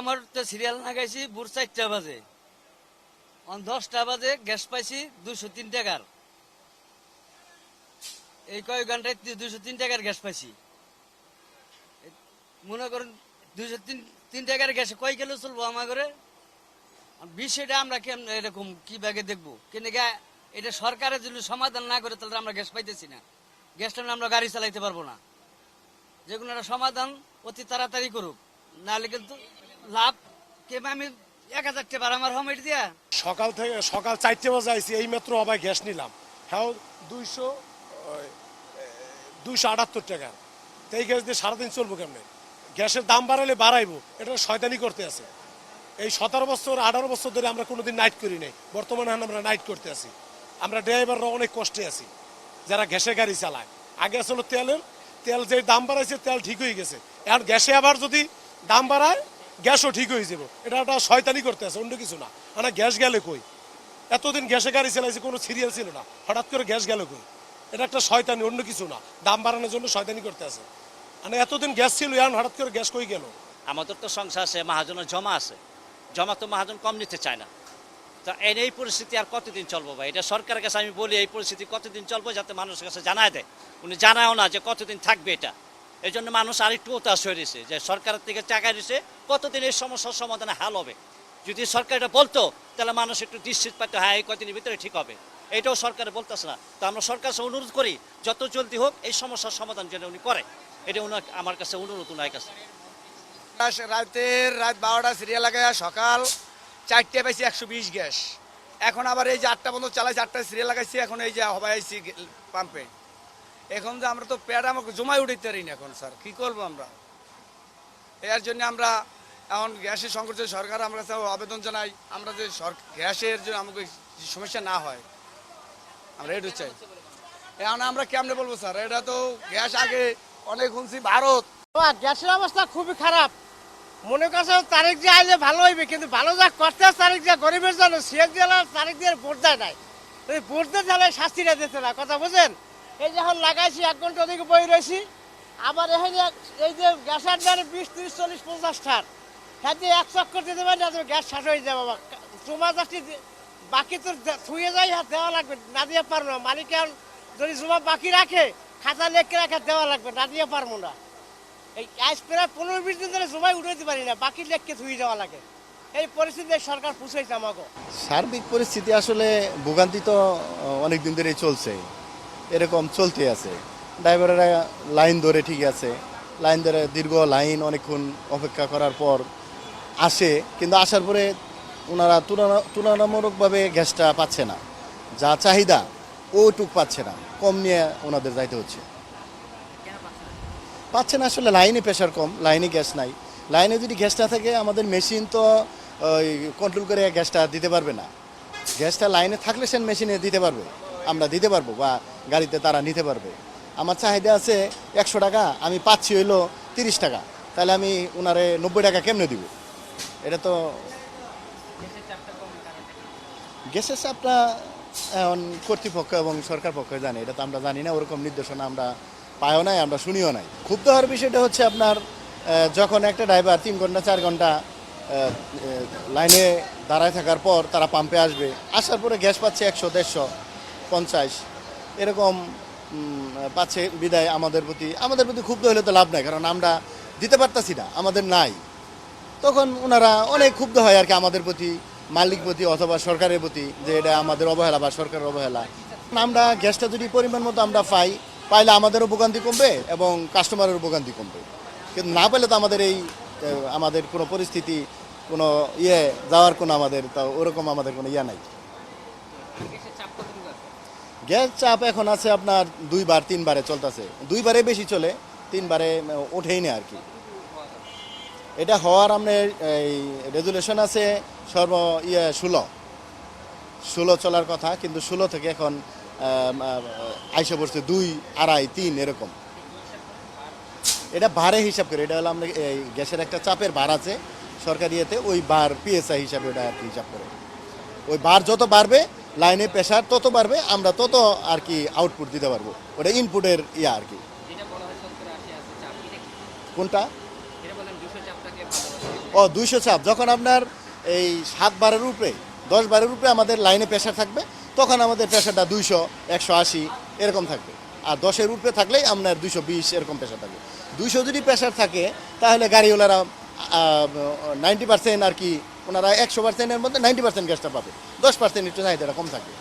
আমার তো সিরিয়াল লাগাইছি ভোর 4টা বাজে, 10টা বাজে গ্যাস পাইছি 203 টাকার। এই কয়েক ঘন্টায় 203 টাকার গ্যাস পাইছি। মনে করেন 203 টাকার গ্যাসে কয় কিলো চলবো আমার ঘরে? বিষয়টা আমরা কেমন এরকম কি ভাগে দেখবো? কিন্তু এটা সরকারের যদি সমাধান না করে তাহলে আমরা গ্যাস পাইতেছি না, গ্যাসটা আমরা গাড়ি চালাইতে পারবো না। যে কোনো একটা সমাধান অতি তাড়াতাড়ি করুক, নাহলে কিন্তু লাভ কেমন আমি 1000 টাকা আমার হোম এটা দিয়া সকাল 4টে বাজে আইছি, এই মাত্র আবার গ্যাস নিলাম। হ্যাঁ, 278 টাকা। তো এই গ্যাস দিয়ে সারাদিন চলবো কেমনে? গ্যাসের দাম বাড়ালে বাড়াইবো, এটা শয়তানি করতে আছে। এই 17 বছর 18 বছর ধরে আমরা কোনোদিন নাইট করি নাই, বর্তমানে আমরা নাইট করতে আছি। আমরা ড্রাইভাররা অনেক কষ্টে আছি যারা গ্যাসে গাড়ি চালায়। আগে আসলে তেল যে দাম বাড়াইছে, তেল ঠিক হয়ে গেছে। এখন গ্যাসে আবার যদি দাম বাড়ায়, গ্যাসও ঠিক হয়ে যাবো। এটা একটা শয়তানি করতে আছে, অন্য কিছু না। মানে গ্যাস গেলে কই? এতদিন গ্যাসে গাড়ি চালাইছে, কোনো সিরিয়াল ছিল না, হঠাৎ করে গ্যাস গেল কই? এটা একটা শয়তানি, অন্য কিছু না। দাম বাড়ানোর জন্য শয়তানি করতে আছে। মানে এতদিন গ্যাস ছিল, এখন হঠাৎ করে গ্যাস কই গেল? আমাদের তো সংসার আছে, মহাজনের জমা আছে, জমা তো মহাজন কম নিতে চায় না। তা এই পরিস্থিতি আর কতদিন চলবো ভাই? এটা সরকারের কাছে আমি বলি, এই পরিস্থিতি কতদিন চলবো, যাতে মানুষের কাছে জানায় দেয়। উনি জানায়ও না যে কতদিন থাকবে এটা। এই জন্য মানুষ আর একটু হতাশ হয়ে রয়েছে যে সরকারের থেকে টাকা দিচ্ছে, কতদিন এই সমস্যার সমাধানে হাল হবে। যদি সরকার এটা বলতো তাহলে মানুষ একটু নিশ্চিত পাইতো, হ্যাঁ এই কদিনের ভিতরে ঠিক হবে। এটাও সরকার বলতেছে না। তো আমরা সরকার কাছে অনুরোধ করি, যত জলদি হোক এই সমস্যার সমাধান যেন উনি করে। এটা আমার কাছে অনুরোধ ওনার কাছে। রাত 12টা সিরিয়াল লাগায় সকাল 4টে পাইছি 120 গ্যাস। এখন আবার এই যে 8টা পর্যন্ত চালাইছি, 8টায় সিরিয়াল লাগাইছি। এখন এই যে হবাই আইছি পাম্পে। এখন যে আমরা তো পেয়ারা আমাকে জমাই উঠাইতে পারি না। এখন স্যার কী করবো আমরা? এর জন্য আমরা এখন গ্যাসের সংকট, সরকার আমার কাছে আবেদন জানাই, আমরা যে গ্যাসের জন্য আমাকে সমস্যা না হয়, আমরা এটা চাই। এখন আমরা কেমনে বলবো স্যার? এটা তো গ্যাস আগে অনেক শুনছি ভারত। গ্যাসের অবস্থা খুবই খারাপ। মনে করছে তারিখ দিয়ে আইলে ভালো হইবে, কিন্তু ভালো যা করতে তারিখ দিয়ে গরিবের জন্য সিএস দিয়ে তারিখ দিয়ে ভোট দেয় নাই। ভোট দিয়ে তাহলে শাস্তিটা দিতে না, কথা বুঝেন? এই যখন লাগাইছি 1 ঘন্টা ওদিকে বই রয়েছি, আবার এখানে এই যে গ্যাসের দাঁড়ে 20, 30, 40, 50 টার হ্যাঁ দিয়ে 1 চক্কর দিতে পারি না, গ্যাস শেষ হয়ে যাবে। বাবা জমা যাচ্ছি বাকি তো থুয়ে যাই, হাত দেওয়া লাগবে, না দিয়ে পারবো না। মালিক যদি জমা বাকি রাখে, খাতা লেখকে রাখে দেওয়া লাগবে, না দিয়ে পারবো না। এই আজ প্রায় 15-20 দিন ধরে জমাই উঠাইতে পারি না, বাকি লেখকে ধুয়ে যাওয়া লাগে। এই পরিস্থিতি সরকার পুষাইছে আমাকে। সার্বিক পরিস্থিতি আসলে ভোগান্তি তো অনেক দিন ধরেই চলছে, এরকম চলতে আছে। ড্রাইভাররা লাইন ধরে ঠিক আছে, লাইন ধরে দীর্ঘ লাইন অনেকক্ষণ অপেক্ষা করার পর আসে, কিন্তু আসার পরে ওনারা তুলনামূলকভাবে গ্যাসটা পাচ্ছে না, যা চাহিদা ওইটুক পাচ্ছে না, কম নিয়ে ওনাদের যাইতে হচ্ছে। পাচ্ছে না আসলে লাইনে প্রেশার কম, লাইনে গ্যাস নাই। লাইনে যদি গ্যাস না থাকে, আমাদের মেশিন তো ওই কন্ট্রোল করে গ্যাসটা দিতে পারবে না। গ্যাসটা লাইনে থাকলে সে মেশিনে দিতে পারবে, আমরা দিতে পারবো, বা গাড়িতে তারা নিতে পারবে। আমার চাহিদা আছে 100 টাকা, আমি পাচ্ছি হইলো 30 টাকা, তাহলে আমি ওনারে 90 টাকা কেমনে দিব? এটা তো গ্যাসের চাপটা এখন কর্তৃপক্ষ এবং সরকার পক্ষ জানে, এটা তো আমরা জানি না। ওরকম নির্দেশনা আমরা পাইও নাই, আমরা শুনিও নাই। ক্ষুব্ধ হওয়ার বিষয়টা হচ্ছে আপনার, যখন একটা ড্রাইভার 3 ঘন্টা 4 ঘন্টা লাইনে দাঁড়ায় থাকার পর তারা পাম্পে আসবে, আসার পরে গ্যাস পাচ্ছে 100, 150, 50 এরকম পাচ্ছে বিদায়। আমাদের প্রতি ক্ষুব্ধ হলে তো লাভ নাই, কারণ আমরা দিতে পারতাছি না, আমাদের নাই। তখন ওনারা অনেক ক্ষুব্ধ হয় আর কি আমাদের প্রতি, মালিক প্রতি অথবা সরকারের প্রতি, যে এটা আমাদের অবহেলা বা সরকারের অবহেলা। আমরা গ্যাসটা যদি পরিমাণ মতো আমরা পাইলে আমাদেরও ভোগান্তি কমবে এবং কাস্টমারেরও ভোগান্তি কমবে। কিন্তু না পেলে তো আমাদের কোনো পরিস্থিতি, কোনো যাওয়ার কোনো আমাদের তা ওরকম আমাদের কোনো নাই। গ্যাস চাপ এখন আছে আপনার 2বার 3বারে চলতেছে, 2বারে বেশি চলে, 3বারে ওঠেই না আর কি। এটা হওয়ার আপনার এই রেজুলেশন আছে 16 চলার কথা, কিন্তু 16 থেকে এখন আইসা পড়ছে 2, 2.5, 3 এরকম। এটা বারে হিসাব করে, এটা হলো আমরা এই গ্যাসের একটা চাপের বার আছে সরকারি ইয়েতে, ওই বার পিএসআই হিসাবে ওটা আর কি হিসাব করে। ওই বার যত বাড়বে, লাইনে প্রেশার তত বাড়বে, আমরা তত আর কি আউটপুট দিতে পারবো। ওটা ইনপুটের আর কি। কোনটা ও 200 চাপ যখন আপনার এই 7 বারের উপরে 10 বারের উপরে আমাদের লাইনে প্রেশার থাকবে, তখন আমাদের প্রেশারটা 200 180 এরকম থাকবে। আর 10-এর উপরে থাকলেই আপনার 220 এরকম প্রেশার থাকবে। 200 যদি প্রেশার থাকে তাহলে গাড়িওয়ালারা 90% আর কি, ওনারা 100%-এর মধ্যে 90% গ্যাসটা পাবে, 10% একটু চাহিদাটা কম থাকবে।